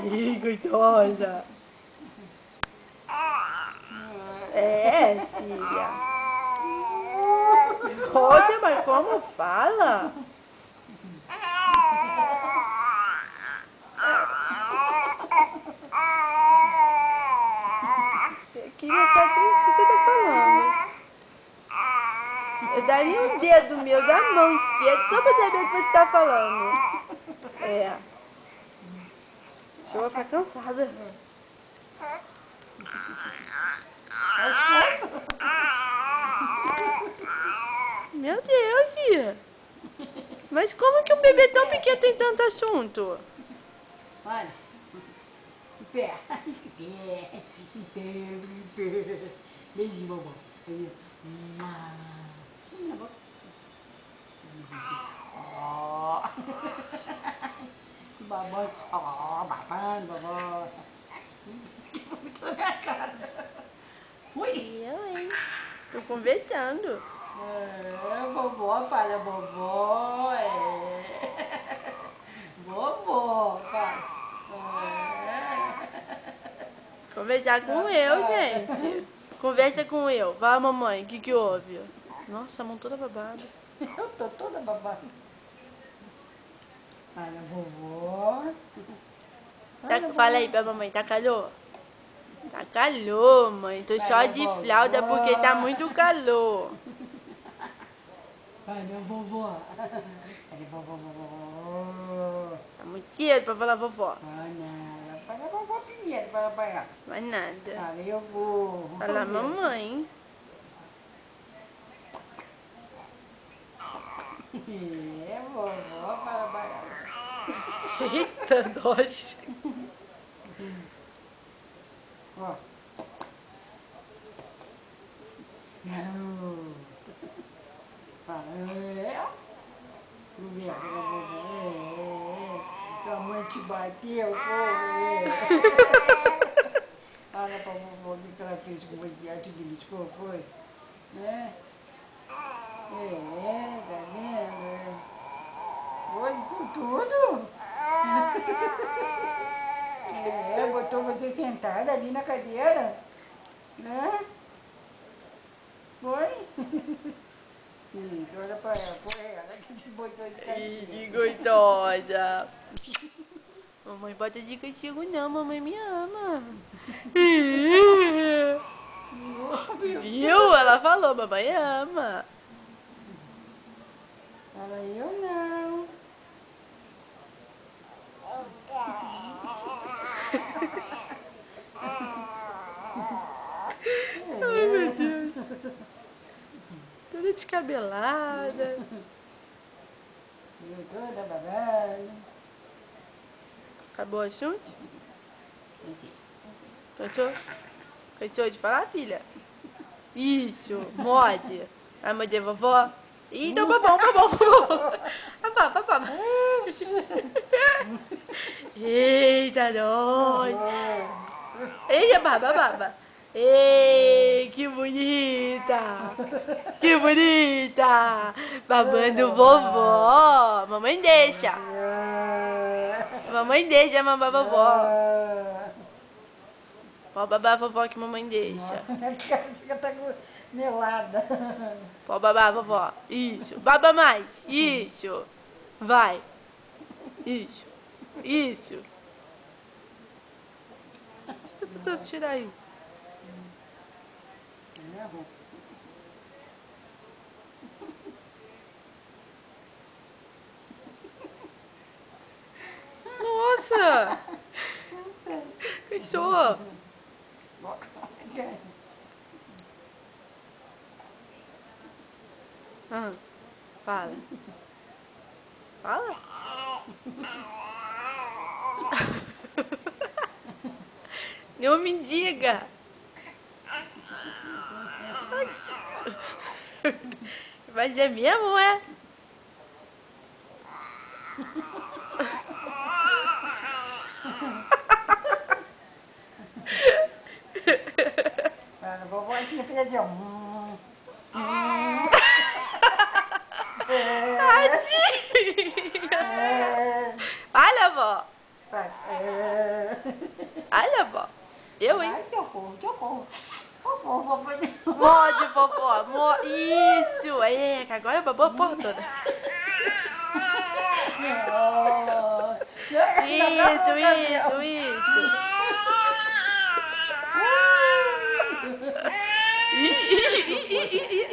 Ih, gostosa. É, filha. Poxa, mas como fala? Eu queria saber o que você tá falando. Eu daria um dedo meu da mão esquerda só pra saber o que você tá falando. É. Chegou a ficar cansada. Meu Deus, Ia. Mas como que um bebê tão pequeno tem tanto assunto? Olha. Em pé. Em pé. Beijinho, vovó. Na boca. Ó. Babando. Ó, babando, vovó. Muito na minha cara. Ui. Eu, hein? Tô conversando. Vovó, fala vovó, Vovó, fala. Conversar com eu, gente. Conversa com eu. Vai, mamãe, o que que houve? Nossa, a mão toda babada. Eu tô toda babada. Fala vovó. Fala aí pra mamãe, tá calor? Tá calor, mãe. Tô só de flauta porque tá muito calor. Fala vovó. Fala vovó. Tá muito cedo pra falar vovó. Fala vovó primeiro, fala pra ela. Mas nada. Fala, eu vou. Fala mamãe. Vovó, fala pra ela. Eita, nossa. Ó. Fala, tua mãe te bateu, Fala pra vovó o que ela fez com você, atitude, foi? Né? Tá vendo? Foi isso tudo? Botou você sentada ali na cadeira, né? Foi? Isso, olha pra ela, foi ela que te botou de castigo. Que gostosa. Mamãe bota de castigo não, mamãe me ama. Viu? Ela falou, mamãe ama. Fala, eu não. Ai, meu Deus. Toda descabelada. Eu toda babada. Acabou o assunto? Cansou? Cansou de falar, filha? Isso, morde. Vai morder vovó? Ih, então babão. Babá. Eita, nós. Eita, baba. Ei, que bonita. Que bonita. Babando vovó. Mamãe deixa. Mamãe deixa mamar vovó. Pode babar a vovó que mamãe deixa. Minha cara tá melada. Pode babar a vovó. Isso. Baba mais. Isso. Vai. Isso. Tira aí. Nossa. Fechou. Fala. Fala. Não me diga. Mas é mesmo, é? A vovó tinha que fazer Tadinha. Fala, vó. Olha, vó. Eu, hein? Ai, socorro. Fofó, Morde, vovó. Isso. É, que agora babou a porra toda. Isso.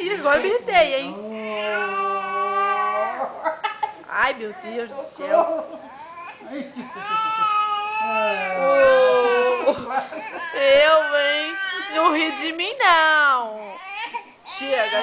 Ih, agora me irritei, hein? Ai, meu Deus do céu. Eu, hein? Não ri de mim, não. Chega.